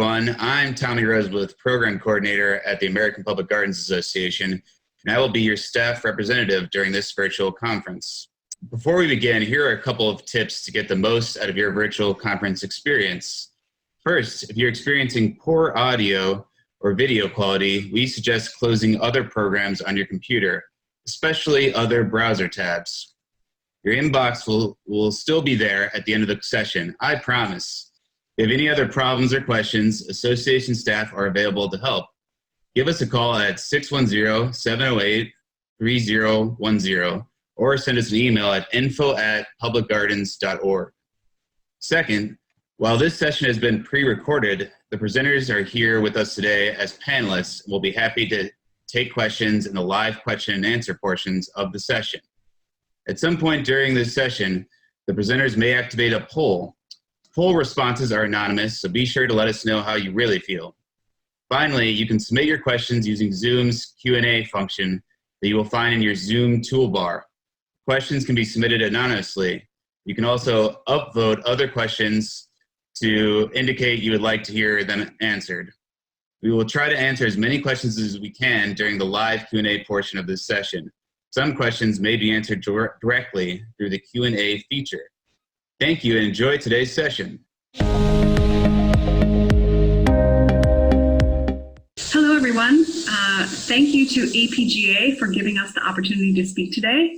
I'm Tommy Rosebluth, Program Coordinator at the American Public Gardens Association, and I will be your staff representative during this virtual conference. Before we begin, here are a couple of tips to get the most out of your virtual conference experience. First, if you're experiencing poor audio or video quality, we suggest closing other programs on your computer, especially other browser tabs. Your inbox will still be there at the end of the session, I promise. If you have any other problems or questions, association staff are available to help. Give us a call at 610-708-3010 or send us an email at info@publicgardens.org. Second, while this session has been pre-recorded, the presenters are here with us today as panelists and will be happy to take questions in the live question and answer portions of the session. At some point during this session, the presenters may activate a poll. Poll responses are anonymous, so be sure to let us know how you really feel. Finally, you can submit your questions using Zoom's Q&A function that you will find in your Zoom toolbar. Questions can be submitted anonymously. You can also upvote other questions to indicate you would like to hear them answered. We will try to answer as many questions as we can during the live Q&A portion of this session. Some questions may be answered directly through the Q&A feature. Thank you and enjoy today's session. Hello, everyone. Thank you to APGA for giving us the opportunity to speak today.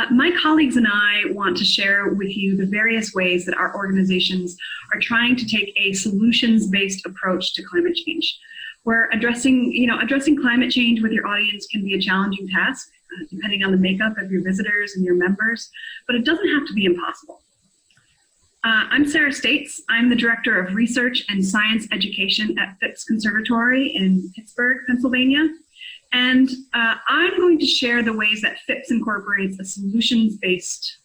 My colleagues and I want to share with you the various ways that our organizations are trying to take a solutions-based approach to climate change. Where addressing climate change with your audience can be a challenging task, depending on the makeup of your visitors and your members, but it doesn't have to be impossible. I'm Sarah States. I'm the Director of Research and Science Education at Phipps Conservatory in Pittsburgh, Pennsylvania. And I'm going to share the ways that Phipps incorporates a solutions-based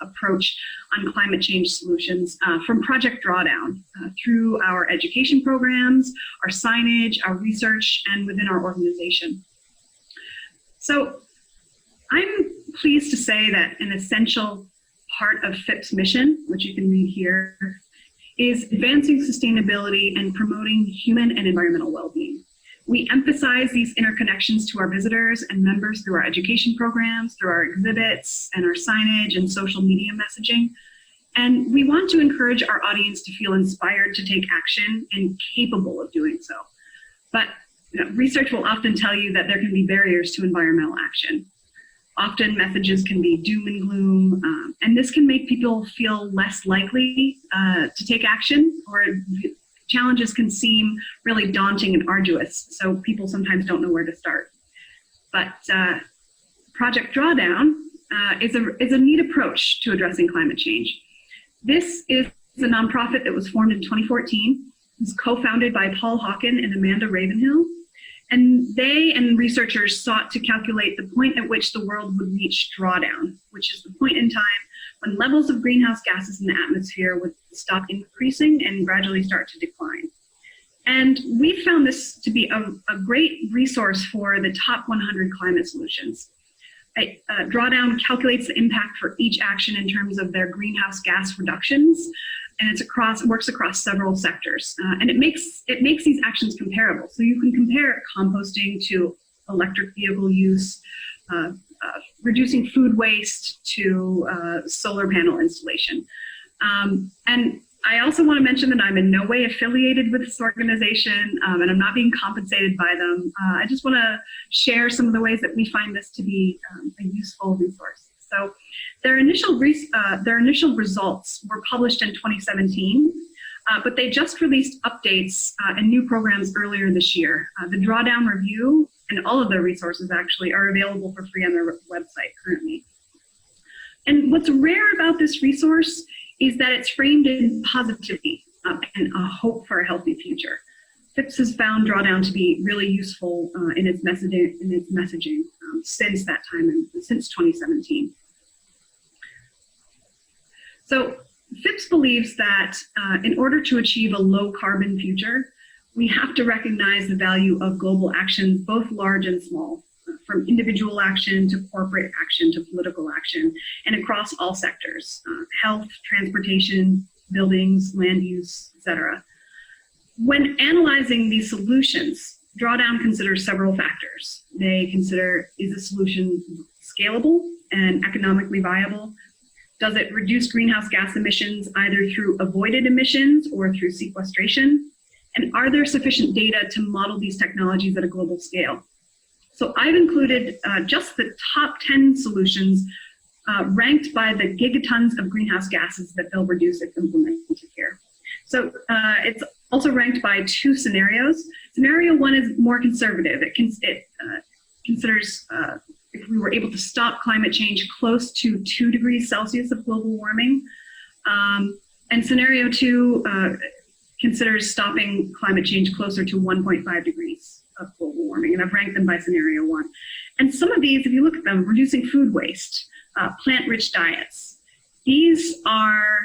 approach on climate change solutions from Project Drawdown through our education programs, our signage, our research, and within our organization. So I'm pleased to say that an essential part of Phipps' mission, which you can read here, is advancing sustainability and promoting human and environmental well-being. We emphasize these interconnections to our visitors and members through our education programs, through our exhibits and our signage and social media messaging. And we want to encourage our audience to feel inspired to take action and capable of doing so. But research will often tell you that there can be barriers to environmental action. Often messages can be doom and gloom, and this can make people feel less likely to take action, or challenges can seem really daunting and arduous, so people sometimes don't know where to start. But Project Drawdown is a neat approach to addressing climate change. This is a nonprofit that was formed in 2014. It's co-founded by Paul Hawken and Amanda Ravenhill. And they and researchers sought to calculate the point at which the world would reach drawdown, which is the point in time when levels of greenhouse gases in the atmosphere would stop increasing and gradually start to decline. And we found this to be a great resource for the top 100 climate solutions. Drawdown calculates the impact for each action in terms of their greenhouse gas reductions, and works across several sectors. And it makes these actions comparable. So you can compare composting to electric vehicle use, reducing food waste to solar panel installation. And I also want to mention that I'm in no way affiliated with this organization, and I'm not being compensated by them. I just want to share some of the ways that we find this to be a useful resource. So their initial results were published in 2017, but they just released updates and new programs earlier this year. The Drawdown Review and all of their resources actually are available for free on their website currently. And what's rare about this resource is that it's framed in positivity and a hope for a healthy future. Phipps has found Drawdown to be really useful in its messaging since that time, since 2017. So Phipps believes that in order to achieve a low carbon future, we have to recognize the value of global action, both large and small, from individual action to corporate action to political action, and across all sectors, health, transportation, buildings, land use, etc. When analyzing these solutions, Drawdown considers several factors. They consider, is the solution scalable and economically viable? Does it reduce greenhouse gas emissions either through avoided emissions or through sequestration? And are there sufficient data to model these technologies at a global scale? So I've included just the top 10 solutions ranked by the gigatons of greenhouse gases that they'll reduce if implemented here. So it's also ranked by 2 scenarios. Scenario 1 is more conservative. It considers if we were able to stop climate change close to 2 degrees Celsius of global warming. And scenario 2 considers stopping climate change closer to 1.5 degrees of global warming. And I've ranked them by scenario 1. And some of these, if you look at them, reducing food waste, plant-rich diets, these are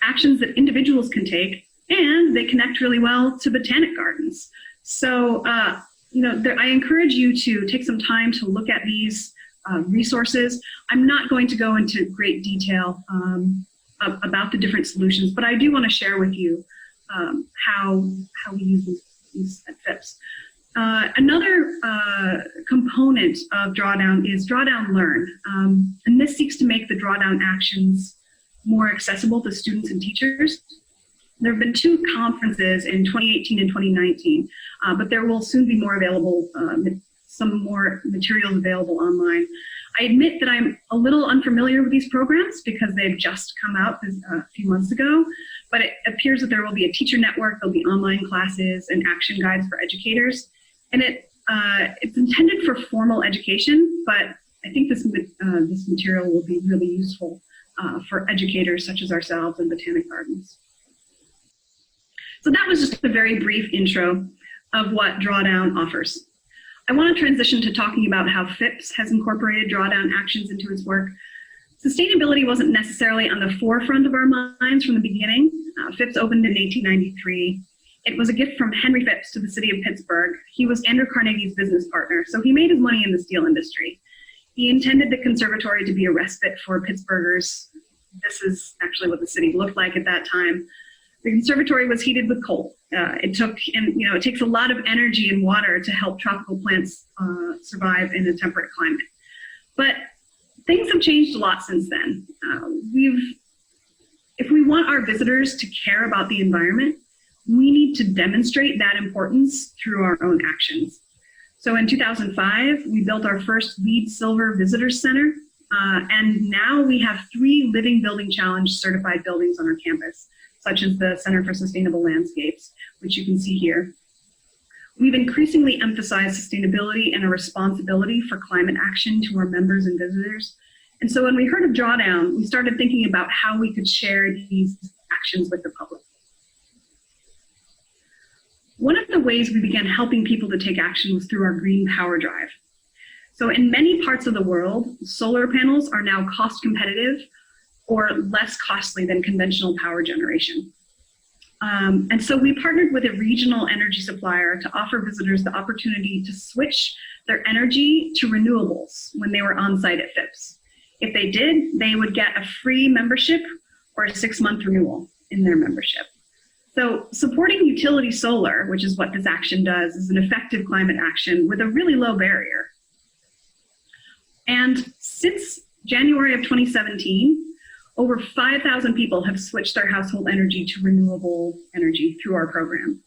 actions that individuals can take, and they connect really well to botanic gardens. So, I encourage you to take some time to look at these resources. I'm not going to go into great detail about the different solutions, but I do want to share with you how we use these at FIPS. Another component of Drawdown is Drawdown Learn, and this seeks to make the Drawdown actions more accessible to students and teachers. There have been 2 conferences in 2018 and 2019, but there will soon be more available, some more materials available online. I admit that I'm a little unfamiliar with these programs because they've just come out a few months ago, but it appears that there will be a teacher network, there'll be online classes and action guides for educators. And it's intended for formal education, but I think this material will be really useful for educators such as ourselves in botanic gardens. So that was just a very brief intro of what Drawdown offers. I want to transition to talking about how FIPS has incorporated Drawdown actions into its work. Sustainability wasn't necessarily on the forefront of our minds from the beginning. FIPS opened in 1893. It was a gift from Henry Phipps to the city of Pittsburgh. He was Andrew Carnegie's business partner, so he made his money in the steel industry. He intended the conservatory to be a respite for Pittsburghers. This is actually what the city looked like at that time. The conservatory was heated with coal. It takes a lot of energy and water to help tropical plants survive in a temperate climate. But things have changed a lot since then. If we want our visitors to care about the environment, we need to demonstrate that importance through our own actions. So in 2005, we built our first LEED Silver Visitors Center, and now we have 3 Living Building Challenge certified buildings on our campus, such as the Center for Sustainable Landscapes, which you can see here. We've increasingly emphasized sustainability and a responsibility for climate action to our members and visitors. And so when we heard of Drawdown, we started thinking about how we could share these actions with the public. One of the ways we began helping people to take action was through our Green Power Drive. So in many parts of the world, solar panels are now cost competitive or less costly than conventional power generation. And so we partnered with a regional energy supplier to offer visitors the opportunity to switch their energy to renewables when they were on site at FIPS. If they did, they would get a free membership or a 6-month renewal in their membership. So supporting utility solar, which is what this action does, is an effective climate action with a really low barrier. And since January of 2017, over 5,000 people have switched their household energy to renewable energy through our program.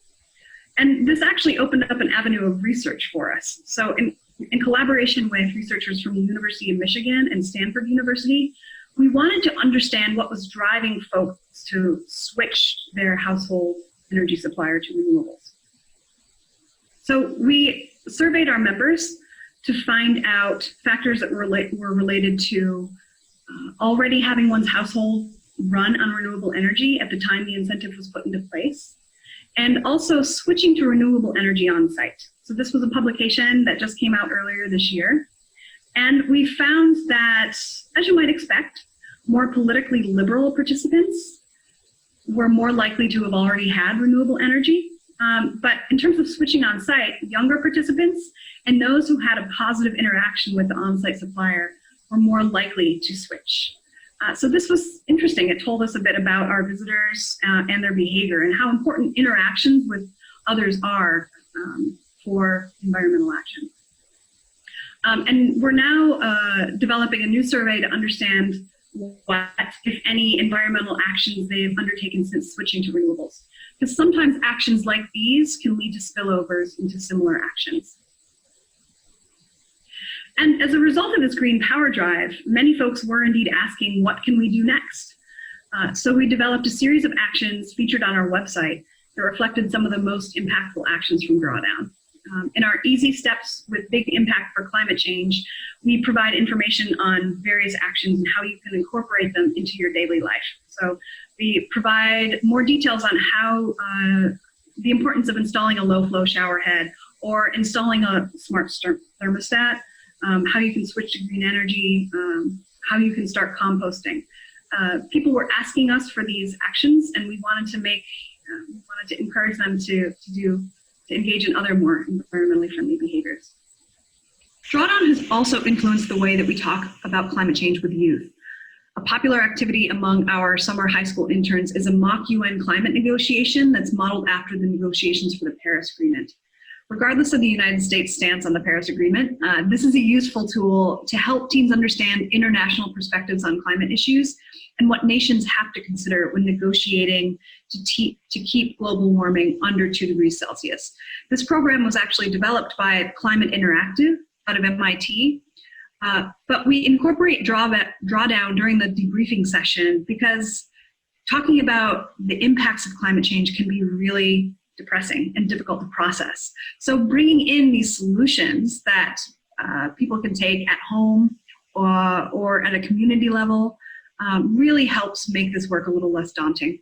And this actually opened up an avenue of research for us. So in collaboration with researchers from the University of Michigan and Stanford University, we wanted to understand what was driving folks to switch their household energy supplier to renewables. So we surveyed our members to find out factors that were related to already having one's household run on renewable energy at the time the incentive was put into place, and also switching to renewable energy on site. So this was a publication that just came out earlier this year. And we found that, as you might expect, more politically liberal participants were more likely to have already had renewable energy. But in terms of switching on site, younger participants and those who had a positive interaction with the on-site supplier were more likely to switch. So this was interesting. It told us a bit about our visitors and their behavior and how important interactions with others are for environmental action. And we're now developing a new survey to understand what, if any, environmental actions they've undertaken since switching to renewables. Because sometimes actions like these can lead to spillovers into similar actions. And as a result of this green power drive, many folks were indeed asking, what can we do next? So we developed a series of actions featured on our website that reflected some of the most impactful actions from Drawdown. In our Easy Steps with Big Impact for Climate Change, we provide information on various actions and how you can incorporate them into your daily life. So we provide more details on how the importance of installing a low-flow shower head or installing a smart thermostat, how you can switch to green energy, how you can start composting. People were asking us for these actions, and we wanted to encourage them to engage in other more environmentally friendly behaviors. Drawdown has also influenced the way that we talk about climate change with youth. A popular activity among our summer high school interns is a mock UN climate negotiation that's modeled after the negotiations for the Paris Agreement. Regardless of the United States' stance on the Paris Agreement, this is a useful tool to help teens understand international perspectives on climate issues and what nations have to consider when negotiating to keep global warming under 2 degrees Celsius. This program was actually developed by Climate Interactive out of MIT, but we incorporate Drawdown during the debriefing session because talking about the impacts of climate change can be really depressing and difficult to process. So bringing in these solutions that people can take at home or at a community level really helps make this work a little less daunting.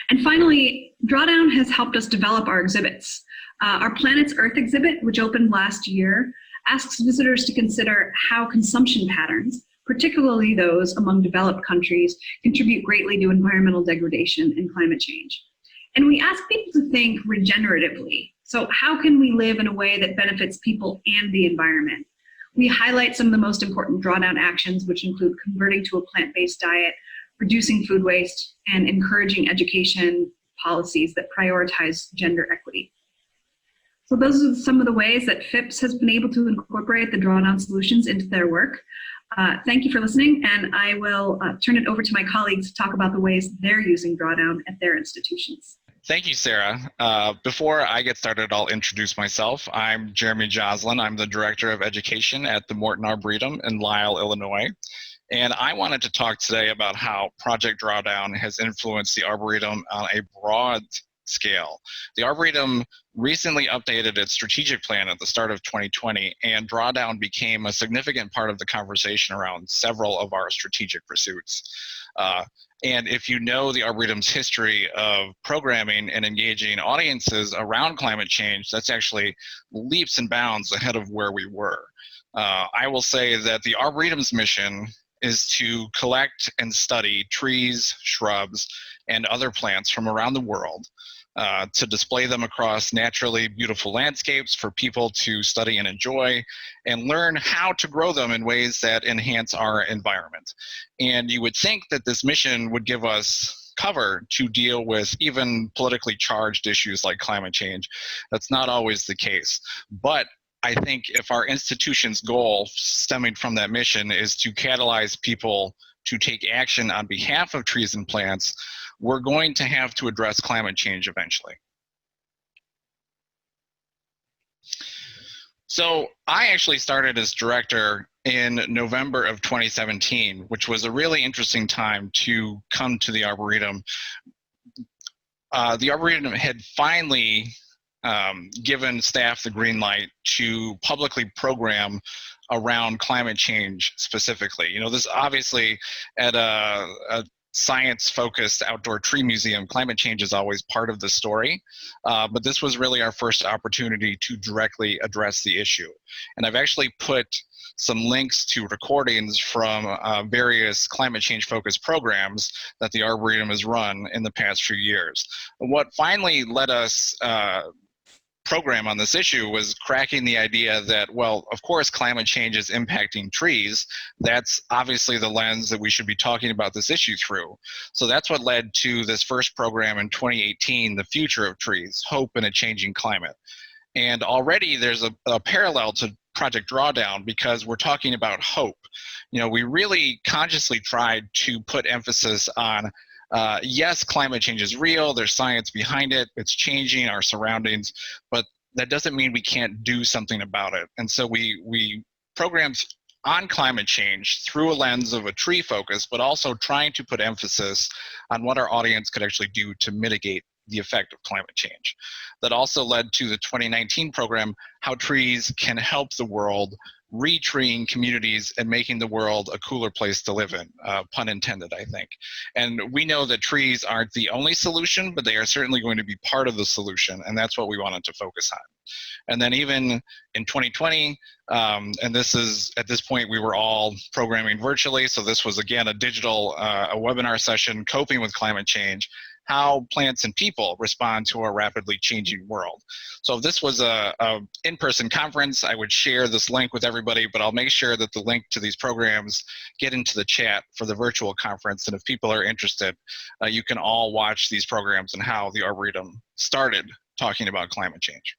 And finally, Drawdown has helped us develop our exhibits. Our Planet's Earth exhibit, which opened last year, asks visitors to consider how consumption patterns, particularly those among developed countries, contribute greatly to environmental degradation and climate change. And we ask people to think regeneratively. So how can we live in a way that benefits people and the environment? We highlight some of the most important Drawdown actions, which include converting to a plant-based diet, reducing food waste, and encouraging education policies that prioritize gender equity. So those are some of the ways that FIPS has been able to incorporate the Drawdown solutions into their work. Thank you for listening, and I will turn it over to my colleagues to talk about the ways they're using Drawdown at their institutions. Thank you, Sarah. Before I get started, I'll introduce myself. I'm Jeremy Joslin. I'm the Director of Education at the Morton Arboretum in Lisle, Illinois. And I wanted to talk today about how Project Drawdown has influenced the Arboretum on a broad scale. The Arboretum recently updated its strategic plan at the start of 2020, and Drawdown became a significant part of the conversation around several of our strategic pursuits. And if you know the Arboretum's history of programming and engaging audiences around climate change, that's actually leaps and bounds ahead of where we were. I will say that the Arboretum's mission is to collect and study trees, shrubs, and other plants from around the world, to display them across naturally beautiful landscapes for people to study and enjoy, and learn how to grow them in ways that enhance our environment. And you would think that this mission would give us cover to deal with even politically charged issues like climate change. That's not always the case. But I think if our institution's goal stemming from that mission is to catalyze people to take action on behalf of trees and plants, we're going to have to address climate change eventually. So I actually started as director in November of 2017, which was a really interesting time to come to the Arboretum. The Arboretum had finally given staff the green light to publicly program around climate change specifically. You know, this obviously at a science-focused outdoor tree museum, climate change is always part of the story, but this was really our first opportunity to directly address the issue. And I've actually put some links to recordings from various climate change-focused programs that the Arboretum has run in the past few years. What finally led us program on this issue was cracking the idea that, well, of course, climate change is impacting trees. That's obviously the lens that we should be talking about this issue through. So that's what led to this first program in 2018, The Future of Trees, Hope in a Changing Climate. And already there's a parallel to Project Drawdown because we're talking about hope. We really consciously tried to put emphasis on yes, climate change is real, there's science behind it, it's changing our surroundings, but that doesn't mean we can't do something about it. And so we programmed on climate change through a lens of a tree focus, but also trying to put emphasis on what our audience could actually do to mitigate the effect of climate change. That also led to the 2019 program, How Trees Can Help the World, retreeing communities and making the world a cooler place to live in, pun intended, I think. And we know that trees aren't the only solution, but they are certainly going to be part of the solution, and that's what we wanted to focus on. And then even in 2020, and this is, at this point, we were all programming virtually, so this was, again, a digital a webinar session, Coping with Climate Change, how plants and people respond to our rapidly changing world. So if this was a in-person conference, I would share this link with everybody, but I'll make sure that the link to these programs get into the chat for the virtual conference. And if people are interested, you can all watch these programs and how the Arboretum started talking about climate change.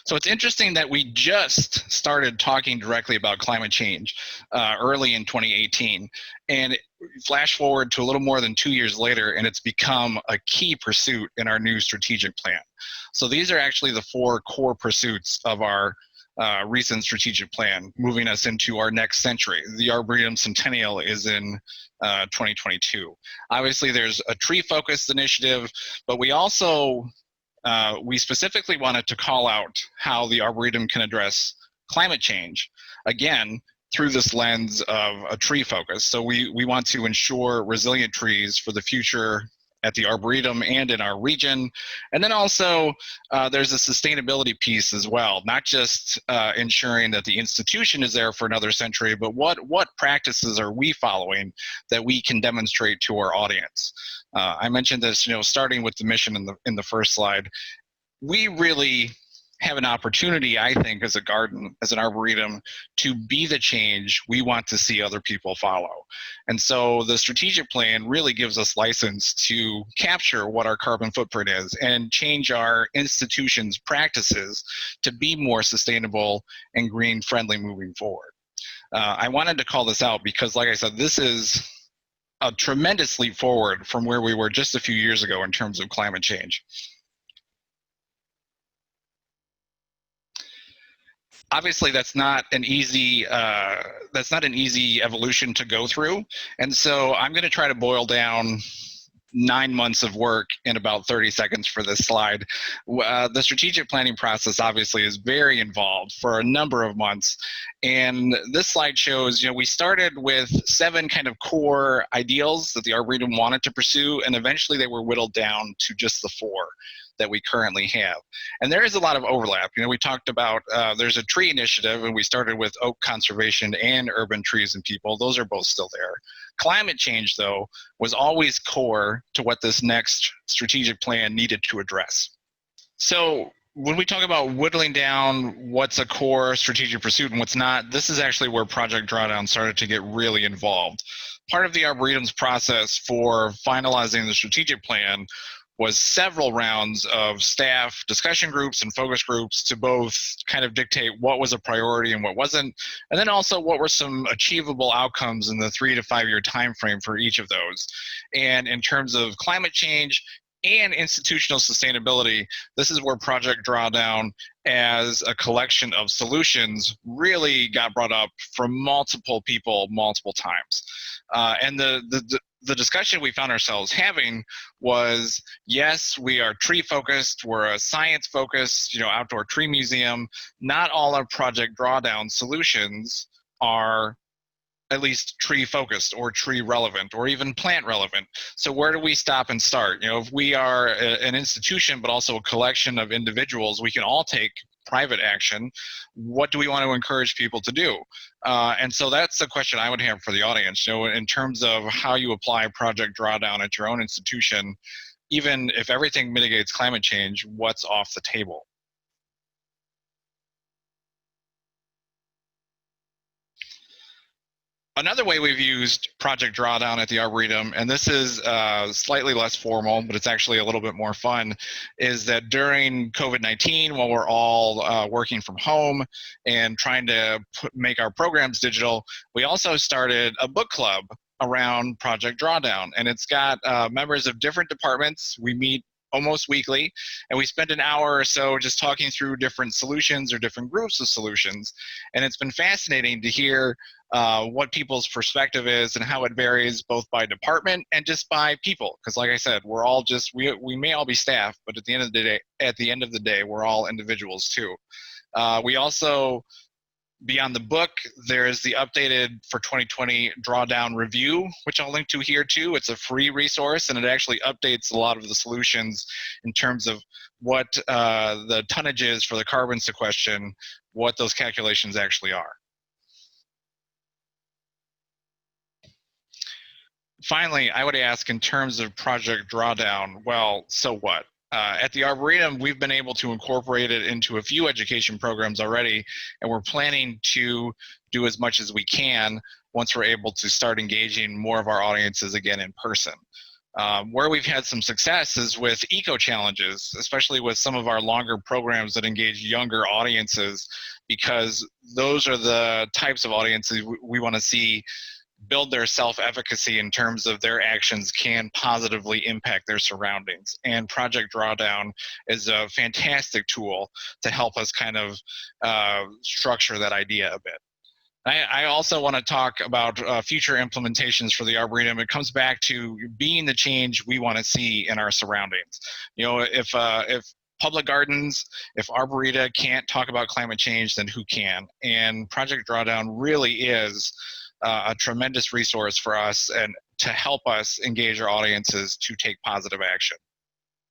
So it's interesting that we just started talking directly about climate change early in 2018. And flash forward to a little more than 2 years later, and it's become a key pursuit in our new strategic plan. So these are actually the 4 core pursuits of our recent strategic plan, moving us into our next century. The Arboretum Centennial is in 2022. Obviously, there's a tree-focused initiative, but we also we specifically wanted to call out how the Arboretum can address climate change, again, through this lens of a tree focus. So we want to ensure resilient trees for the future at the Arboretum and in our region. And then also there's a sustainability piece as well, not just ensuring that the institution is there for another century, but what practices are we following that we can demonstrate to our audience? I mentioned this, starting with the mission in the first slide. We really have an opportunity, I think, as a garden, as an arboretum, to be the change we want to see other people follow. And so the strategic plan really gives us license to capture what our carbon footprint is and change our institutions' practices to be more sustainable and green friendly moving forward. I wanted to call this out because, like I said, this is a tremendous leap forward from where we were just a few years ago in terms of climate change. Obviously, that's not an easy evolution to go through, and so I'm going to try to boil down 9 months of work in about 30 seconds for this slide. The strategic planning process obviously is very involved for a number of months, and this slide shows, we started with 7 kind of core ideals that the Arboretum wanted to pursue, and eventually they were whittled down to just the 4 that we currently have. And there is a lot of overlap. We talked about, there's a tree initiative, and we started with oak conservation and urban trees and people. Those are both still there. Climate change, though, was always core to what this next strategic plan needed to address. So when we talk about whittling down what's a core strategic pursuit and what's not, this is actually where Project Drawdown started to get really involved. Part of the Arboretum's process for finalizing the strategic plan was several rounds of staff discussion groups and focus groups to both kind of dictate what was a priority and what wasn't, and then also what were some achievable outcomes in the 3 to 5 year time frame for each of those. And in terms of climate change and institutional sustainability, this is where Project Drawdown as a collection of solutions really got brought up from multiple people multiple times. And the discussion we found ourselves having was, yes, we are tree focused, we're a science focused, outdoor tree museum. Not all our Project Drawdown solutions are at least tree focused or tree relevant or even plant relevant. So where do we stop and start? If we are an institution but also a collection of individuals, we can all take private action. What do we want to encourage people to do? And so that's the question I would have for the audience. In terms of how you apply Project Drawdown at your own institution, even if everything mitigates climate change, what's off the table? Another way we've used Project Drawdown at the Arboretum, and this is slightly less formal, but it's actually a little bit more fun, is that during COVID-19, while we're all working from home and trying to make our programs digital, we also started a book club around Project Drawdown. And it's got members of different departments. We meet almost weekly, and we spend an hour or so just talking through different solutions or different groups of solutions. And it's been fascinating to hear what people's perspective is and how it varies both by department and just by people. Because like I said, we're all just, we may all be staff, but at the end of the day, we're all individuals too. We also, beyond the book, there's the updated for 2020 Drawdown Review, which I'll link to here too. It's a free resource, and it actually updates a lot of the solutions in terms of what the tonnage is for the carbon sequestration, what those calculations actually are. Finally, I would ask, in terms of Project Drawdown, well, so what? At the Arboretum, we've been able to incorporate it into a few education programs already, and we're planning to do as much as we can once we're able to start engaging more of our audiences again in person. Where we've had some success is with eco-challenges, especially with some of our longer programs that engage younger audiences, because those are the types of audiences we want to see build their self-efficacy in terms of their actions can positively impact their surroundings. And Project Drawdown is a fantastic tool to help us kind of structure that idea a bit. I also want to talk about future implementations for the Arboretum. It comes back to being the change we want to see in our surroundings. You know, if public gardens, if Arboreta can't talk about climate change, then who can? And Project Drawdown really is a tremendous resource for us and to help us engage our audiences to take positive action.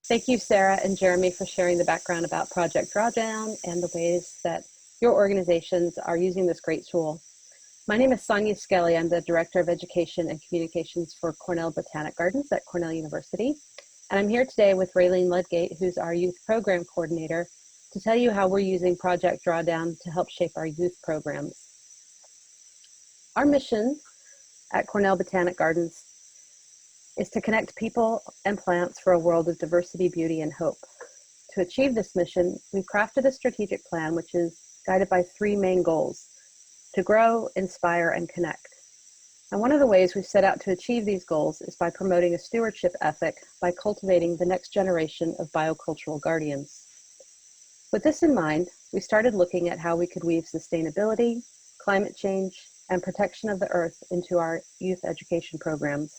Thank you, Sarah and Jeremy, for sharing the background about Project Drawdown and the ways that your organizations are using this great tool. My name is Sonia Skelly. I'm the Director of Education and Communications for Cornell Botanic Gardens at Cornell University. And I'm here today with Raylene Ludgate, who's our Youth Program Coordinator, to tell you how we're using Project Drawdown to help shape our youth programs. Our mission at Cornell Botanic Gardens is to connect people and plants for a world of diversity, beauty, and hope. To achieve this mission, we've crafted a strategic plan which is guided by three main goals: to grow, inspire, and connect. And one of the ways we've set out to achieve these goals is by promoting a stewardship ethic by cultivating the next generation of biocultural guardians. With this in mind, we started looking at how we could weave sustainability, climate change, and protection of the earth into our youth education programs.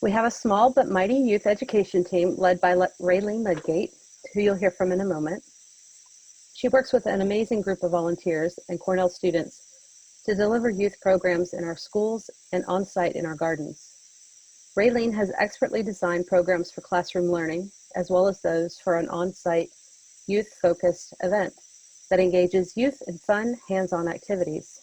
We have a small but mighty youth education team led by Raylene Ludgate, who you'll hear from in a moment. She works with an amazing group of volunteers and Cornell students to deliver youth programs in our schools and on-site in our gardens. Raylene has expertly designed programs for classroom learning, as well as those for an on-site youth-focused event that engages youth in fun, hands-on activities.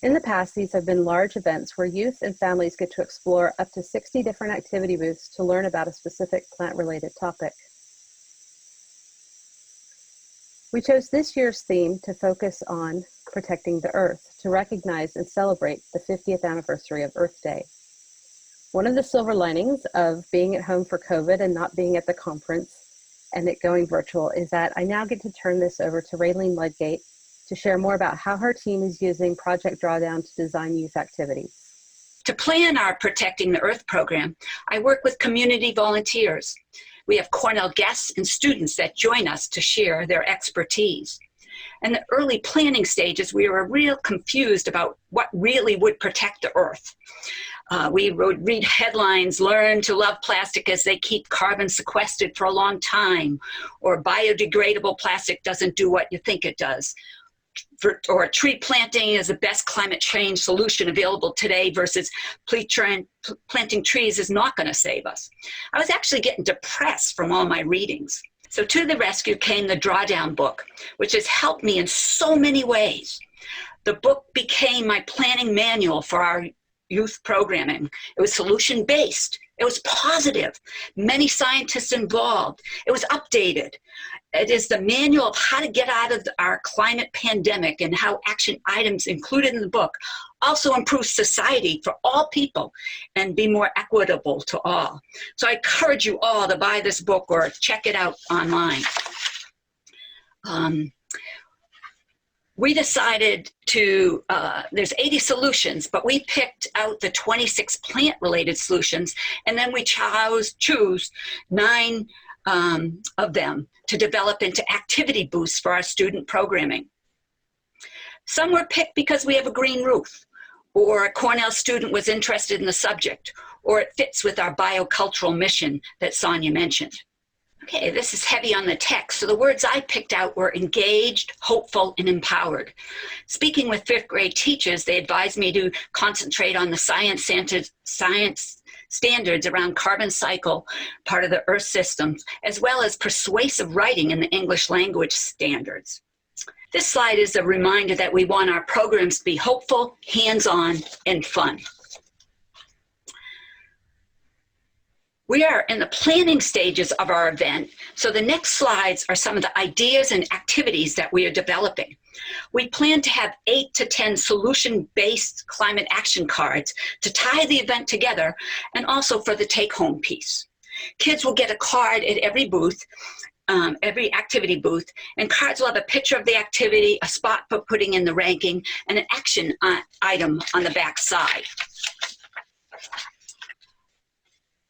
In the past, these have been large events where youth and families get to explore up to 60 different activity booths to learn about a specific plant-related topic. We chose this year's theme to focus on protecting the earth, to recognize and celebrate the 50th anniversary of Earth Day. One of the silver linings of being at home for COVID and not being at the conference and it going virtual is that I now get to turn this over to Raylene Ludgate to share more about how her team is using Project Drawdown to design youth activities. To plan our Protecting the Earth program, I work with community volunteers. We have Cornell guests and students that join us to share their expertise. In the early planning stages, we were real confused about what really would protect the Earth. We would read headlines, learn to love plastic as they keep carbon sequestered for a long time, or biodegradable plastic doesn't do what you think it does. Or tree planting is the best climate change solution available today versus planting trees is not going to save us. I was actually getting depressed from all my readings. So to the rescue came the Drawdown book, which has helped me in so many ways. The book became my planning manual for our youth programming. It was solution-based. It was positive. Many scientists involved. It was updated. It is the manual of how to get out of our climate pandemic and how action items included in the book also improve society for all people and be more equitable to all. So I encourage you all to buy this book or check it out online. We decided to, there's 80 solutions, but we picked out the 26 plant-related solutions, and then we choose 9 of them to develop into activity boosts for our student programming. Some were picked because we have a green roof, or a Cornell student was interested in the subject, or it fits with our biocultural mission that Sonia mentioned. Okay, this is heavy on the text, so the words I picked out were engaged, hopeful, and empowered. Speaking with 5th grade teachers, they advised me to concentrate on the science standards around carbon cycle, part of the Earth systems, as well as persuasive writing in the English language standards. This slide is a reminder that we want our programs to be hopeful, hands-on, and fun. We are in the planning stages of our event, so the next slides are some of the ideas and activities that we are developing. We plan to have 8 to 10 solution-based climate action cards to tie the event together, and also for the take-home piece. Kids will get a card at every booth, every activity booth, and cards will have a picture of the activity, a spot for putting in the ranking, and an action item on the back side.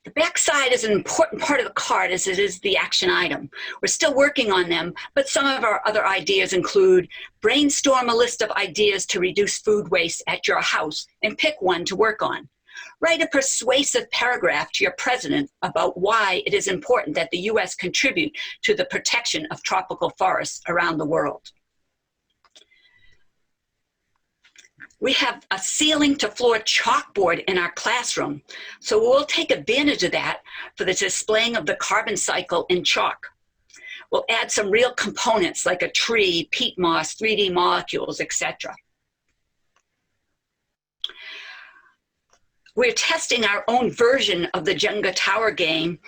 The back side is an important part of the card as it is the action item. We're still working on them, but some of our other ideas include brainstorm a list of ideas to reduce food waste at your house and pick one to work on. Write a persuasive paragraph to your president about why it is important that the U.S. contribute to the protection of tropical forests around the world. We have a ceiling to floor chalkboard in our classroom, so we'll take advantage of that for the displaying of the carbon cycle in chalk. We'll add some real components like a tree, peat moss, 3D molecules, etc. We're testing our own version of the Jenga tower game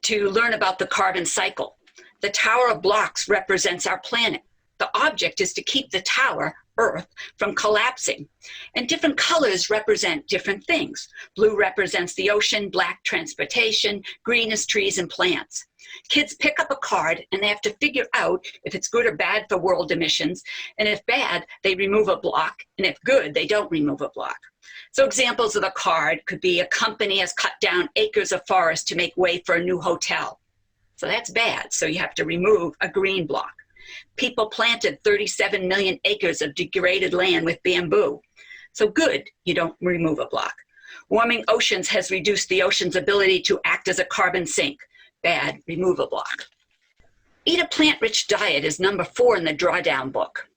to learn about the carbon cycle. The tower of blocks represents our planet. The object is to keep the tower, Earth, from collapsing. And different colors represent different things. Blue represents the ocean, black transportation, green is trees and plants. Kids pick up a card and they have to figure out if it's good or bad for world emissions. And if bad, they remove a block. And if good, they don't remove a block. So examples of the card could be a company has cut down acres of forest to make way for a new hotel. So that's bad. So you have to remove a green block. People planted 37 million acres of degraded land with bamboo. So good, you don't remove a block. Warming oceans has reduced the ocean's ability to act as a carbon sink. Bad, remove a block. Eat a plant-rich diet is number 4 in the Drawdown book.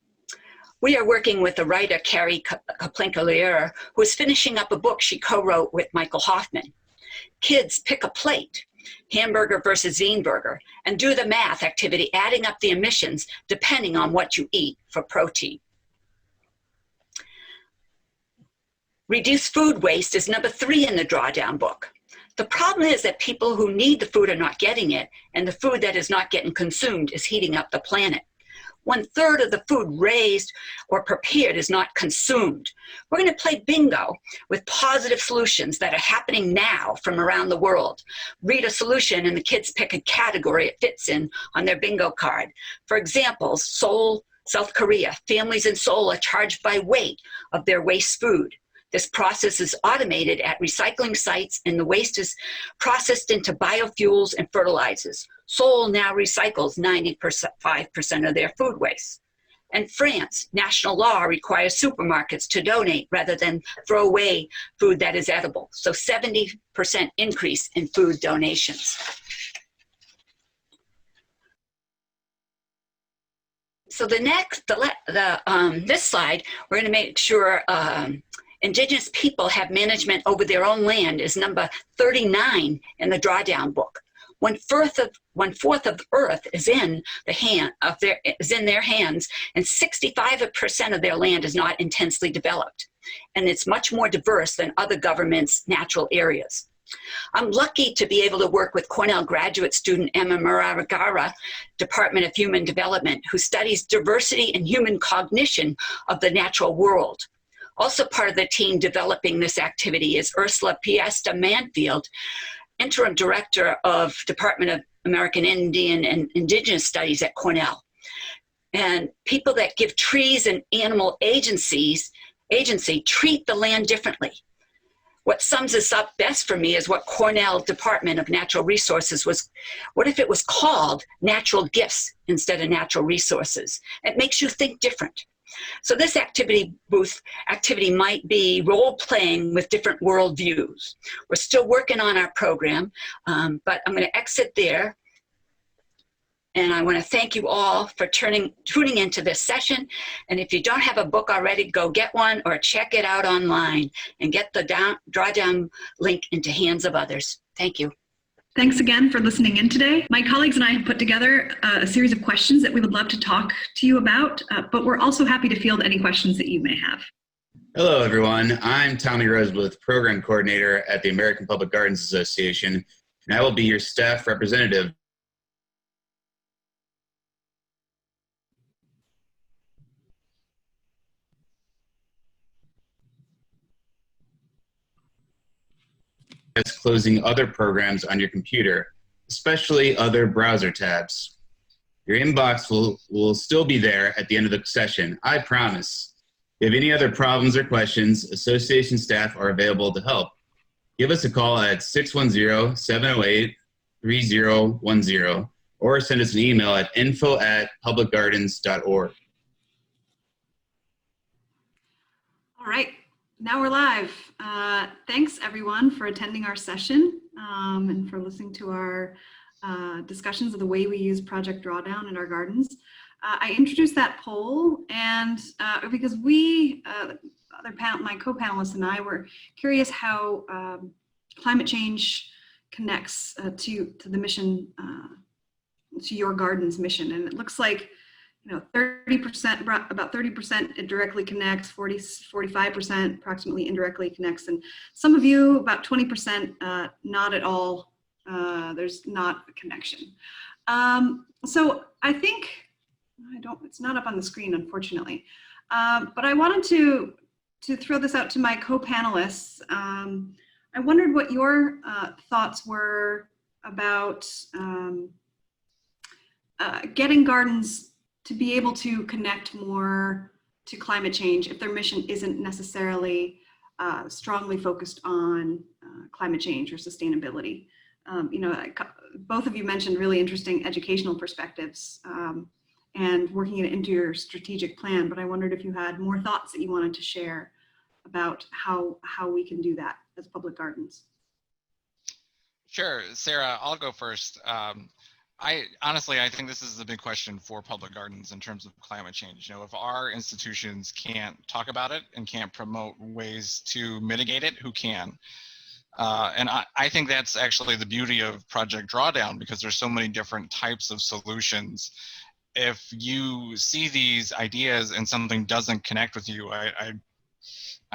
We are working with the writer Carrie Kaplinka-Lear, who is finishing up a book she co-wrote with Michael Hoffman. Kids pick a plate, hamburger versus zine burger, and do the math activity, adding up the emissions depending on what you eat for protein. Reduce food waste is number 3 in the Drawdown book. The problem is that people who need the food are not getting it, and the food that is not getting consumed is heating up the planet. 1/3 of the food raised or prepared is not consumed. We're going to play bingo with positive solutions that are happening now from around the world. Read a solution and the kids pick a category it fits in on their bingo card. For example, Seoul, South Korea. Families in Seoul are charged by weight of their waste food. This process is automated at recycling sites and the waste is processed into biofuels and fertilizers. Seoul now recycles 95% of their food waste. And France, national law requires supermarkets to donate rather than throw away food that is edible. So 70% increase in food donations. So this slide, we're going to make sure Indigenous people have management over their own land is number 39 in the Drawdown book. 1/4 of Earth is in their hands, and 65% of their land is not intensely developed. and it's much more diverse than other governments' natural areas. I'm lucky to be able to work with Cornell graduate student Emma Maragara, Department of Human Development, who studies diversity and human cognition of the natural world. Also part of the team developing this activity is Ursula Piesta Manfield, Interim Director of Department of American Indian and Indigenous Studies at Cornell. And people that give trees and animal agency treat the land differently. What sums this up best for me is what Cornell Department of Natural Resources was, what if it was called natural gifts instead of natural resources? It makes you think different. So this activity might be role-playing with different worldviews. We're still working on our program, but I'm going to exit there. And I want to thank you all for tuning into this session. And if you don't have a book already, go get one or check it out online and get the drawdown link into hands of others. Thank you. Thanks again for listening in today. My colleagues and I have put together a series of questions that we would love to talk to you about, but we're also happy to field any questions that you may have. Hello, everyone. I'm Tommy Rosebluth, Program Coordinator at the American Public Gardens Association, and I will be your staff representative as closing other programs on your computer, especially other browser tabs. Your inbox will still be there at the end of the session, I promise. If you have any other problems or questions, association staff are available to help. Give us a call at 610-708-3010 or send us an email at info@publicgardens.org. All right, now we're live. Thanks everyone for attending our session and for listening to our discussions of the way we use Project Drawdown in our gardens. I introduced that poll and because we, my co-panelists and I were curious how climate change connects to the mission, to your garden's mission. And it looks like 30%, about 30% it directly connects, 45% approximately indirectly connects, and some of you, about 20%, not at all. There's not a connection. So I think, it's not up on the screen, unfortunately, but I wanted to throw this out to my co-panelists. I wondered what your thoughts were about getting gardens to be able to connect more to climate change if their mission isn't necessarily strongly focused on climate change or sustainability. Both of you mentioned really interesting educational perspectives and working it into your strategic plan, but I wondered if you had more thoughts that you wanted to share about how we can do that as public gardens. Sure, Sarah, I'll go first. I think this is a big question for public gardens in terms of climate change. If our institutions can't talk about it and can't promote ways to mitigate it, who can? And I think that's actually the beauty of Project Drawdown, because there's so many different types of solutions. If you see these ideas and something doesn't connect with you, I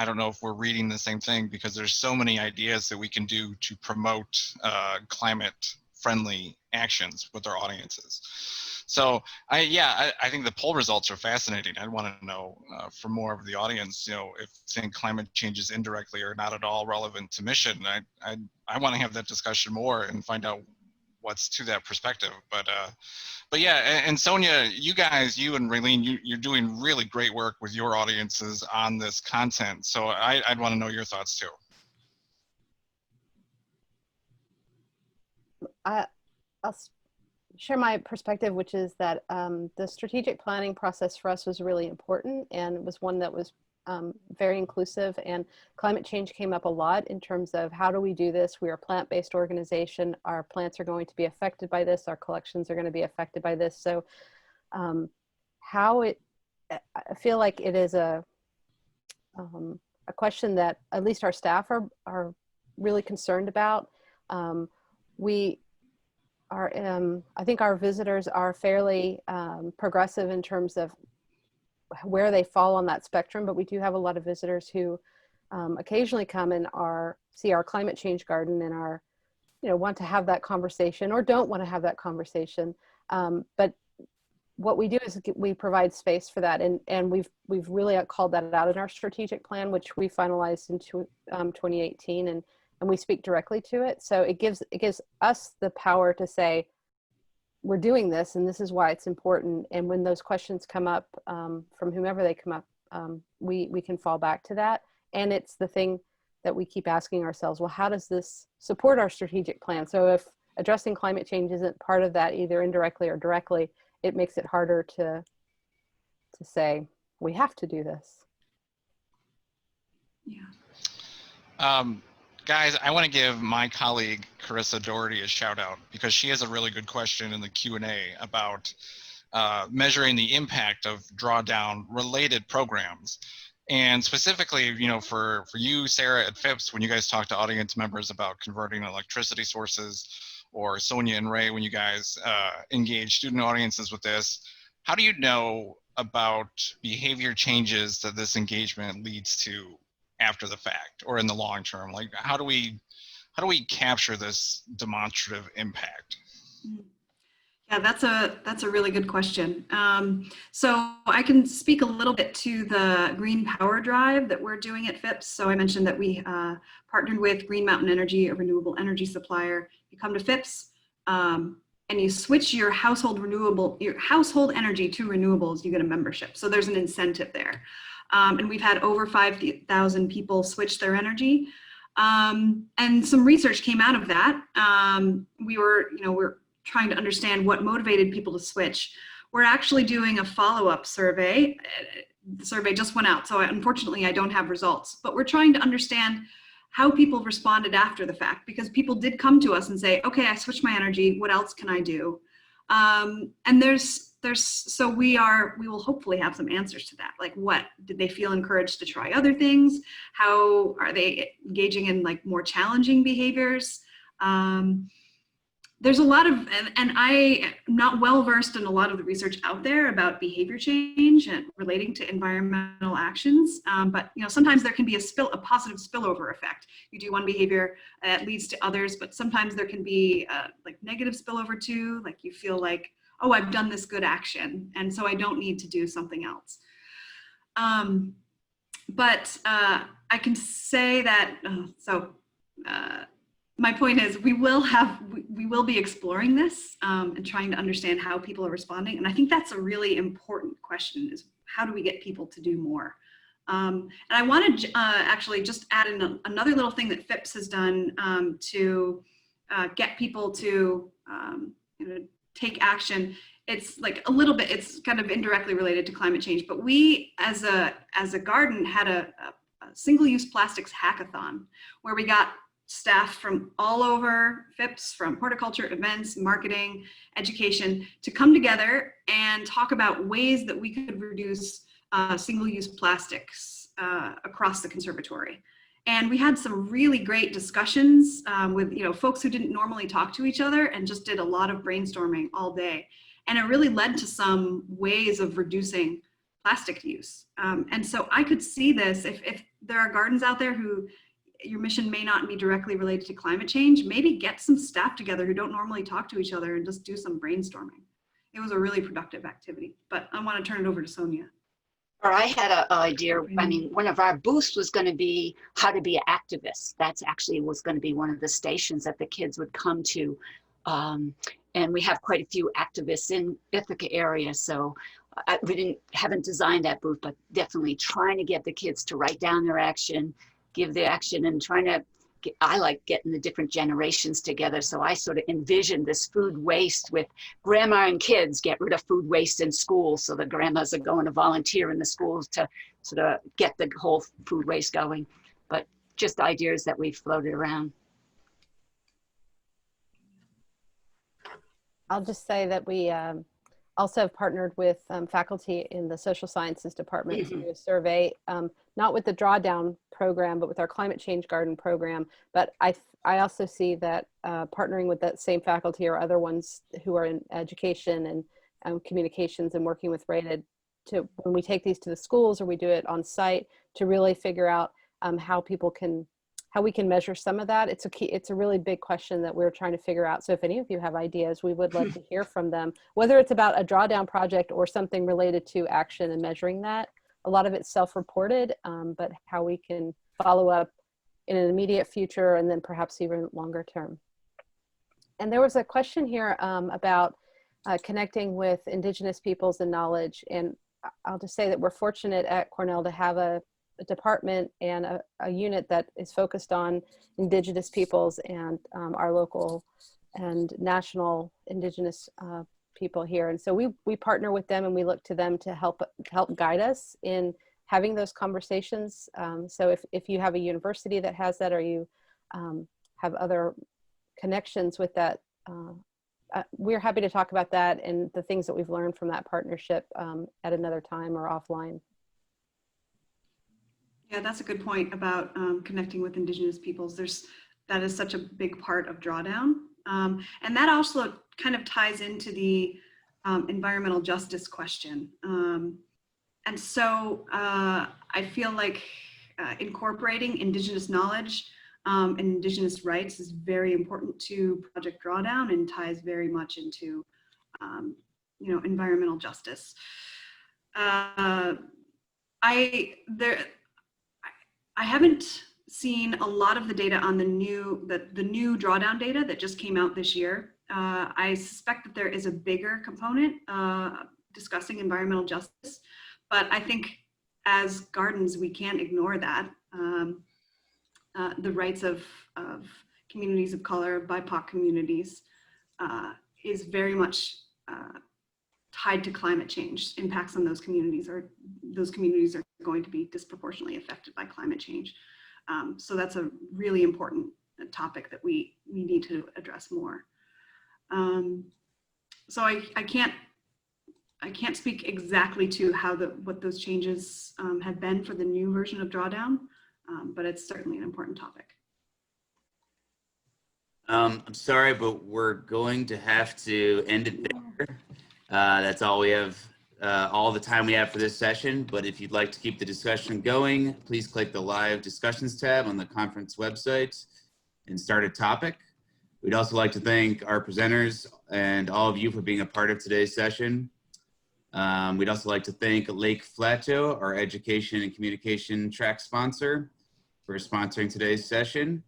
don't know if we're reading the same thing, because there's so many ideas that we can do to promote climate-friendly actions with our audiences. So I think the poll results are fascinating. I want to know from more of the audience, if saying climate change is indirectly or not at all relevant to mission. I want to have that discussion more and find out what's to that perspective. But yeah, and Sonia, you and Raylene, you're doing really great work with your audiences on this content. So I'd want to know your thoughts too. I'll share my perspective, which is that the strategic planning process for us was really important, and it was one that was very inclusive, and climate change came up a lot in terms of how do we do this. We are a plant-based organization. Our plants are going to be affected by this. Our collections are going to be affected by this. So I feel like it is a question that at least our staff are really concerned about. I think our visitors are fairly progressive in terms of where they fall on that spectrum, but we do have a lot of visitors who occasionally come and see our climate change garden and want to have that conversation or don't want to have that conversation. But what we do is we provide space for that, and we've really called that out in our strategic plan, which we finalized in 2018, and we speak directly to it. So it gives us the power to say, we're doing this, and this is why it's important. And when those questions come up from whomever they come up, we can fall back to that. And it's the thing that we keep asking ourselves, well, how does this support our strategic plan? So if addressing climate change isn't part of that, either indirectly or directly, it makes it harder to say, we have to do this. Yeah. Guys, I want to give my colleague, Carissa Doherty, a shout out because she has a really good question in the Q&A about measuring the impact of drawdown related programs. And specifically, for you, Sarah, at Phipps, when you guys talk to audience members about converting electricity sources, or Sonia and Ray, when you guys engage student audiences with this, how do you know about behavior changes that this engagement leads to after the fact or in the long term? Like, how do we capture this demonstrative impact? Yeah, that's a really good question. So I can speak a little bit to the Green Power Drive that we're doing at Phipps. So I mentioned that we partnered with Green Mountain Energy, a renewable energy supplier. You come to Phipps and you switch your household energy to renewables, you get a membership. So there's an incentive there. And we've had over 5,000 people switch their energy. And some research came out of that. We're trying to understand what motivated people to switch. We're actually doing a follow-up survey. The survey just went out, so unfortunately I don't have results, but we're trying to understand how people responded after the fact, because people did come to us and say, okay, I switched my energy, what else can I do? And so we will hopefully have some answers to that. Like, what did they feel encouraged to try other things? How are they engaging in like more challenging behaviors? There's a lot of, and I'm not well versed in a lot of the research out there about behavior change and relating to environmental actions. But sometimes there can be a positive spillover effect. You do one behavior, it leads to others, but sometimes there can be like negative spillover too. Like you feel like, oh, I've done this good action, and so I don't need to do something else. But I can say that, my point is we will be exploring this and trying to understand how people are responding. And I think that's a really important question, is how do we get people to do more? And I want to actually just add in another little thing that Phipps has done to get people to take action. It's like a little bit, it's kind of indirectly related to climate change, but we as a garden had a single-use plastics hackathon where we got staff from all over Phipps, from horticulture, events, marketing, education, to come together and talk about ways that we could reduce single-use plastics across the conservatory. And we had some really great discussions with folks who didn't normally talk to each other, and just did a lot of brainstorming all day. And it really led to some ways of reducing plastic use. And so I could see this, if there are gardens out there who your mission may not be directly related to climate change, maybe get some staff together who don't normally talk to each other and just do some brainstorming. It was a really productive activity, but I want to turn it over to Sonia. Or I had an idea. I mean, one of our booths was going to be how to be activists. That's actually was going to be one of the stations that the kids would come to. And we have quite a few activists in Ithaca area. So we haven't designed that booth, but definitely trying to get the kids to write down their action, give the action, and trying to I like getting the different generations together. So I sort of envisioned this food waste with grandma and kids, get rid of food waste in schools. So the grandmas are going to volunteer in the schools to sort of get the whole food waste going. But just ideas that we've floated around. I'll just say that we also have partnered with faculty in the social sciences department to do a survey, not with the Drawdown program, but with our climate change garden program. But I also see that partnering with that same faculty or other ones who are in education and communications and working with Ray when we take these to the schools or we do it on site, to really figure out how we can measure some of that. It's a really big question that we're trying to figure out. So if any of you have ideas, we would love to hear from them, whether it's about a drawdown project or something related to action and measuring that. A lot of it's self-reported, but how we can follow up in an immediate future and then perhaps even longer term. And there was a question here about connecting with Indigenous peoples and knowledge. And I'll just say that we're fortunate at Cornell to have a department and a unit that is focused on Indigenous peoples and our local and national Indigenous people here. And so we partner with them and we look to them to help guide us in having those conversations. So if you have a university that has that, or you have other connections with that, we're happy to talk about that and the things that we've learned from that partnership at another time or offline. Yeah, that's a good point about connecting with Indigenous peoples. That is such a big part of Drawdown. And that also kind of ties into the environmental justice question. And so I feel like incorporating Indigenous knowledge and Indigenous rights is very important to Project Drawdown and ties very much into environmental justice. I haven't seen a lot of the data on the new drawdown data that just came out this year. I suspect that there is a bigger component discussing environmental justice, but I think as Gardens, we can't ignore that. The rights of communities of color, BIPOC communities, is very much tied to climate change. Impacts on those communities are going to be disproportionately affected by climate change. So that's a really important topic that we need to address more. So I can't speak exactly to what those changes have been for the new version of Drawdown, but it's certainly an important topic. I'm sorry, but we're going to have to end it there. That's all we have, all the time we have for this session. But if you'd like to keep the discussion going, please click the live discussions tab on the conference website and start a topic. We'd also like to thank our presenters and all of you for being a part of today's session. We'd also like to thank Lake Flato, our education and communication track sponsor, for sponsoring today's session.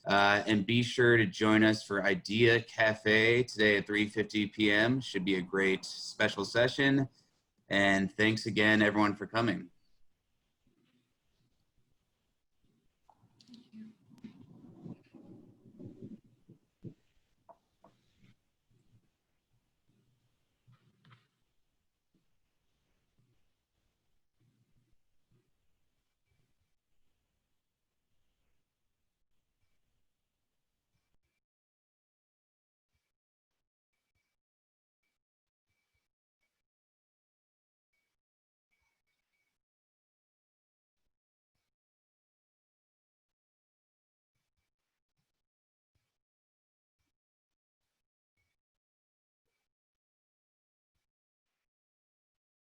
And be sure to join us for Idea Cafe today at 3:50 p.m. Should be a great special session. And thanks again, everyone, for coming.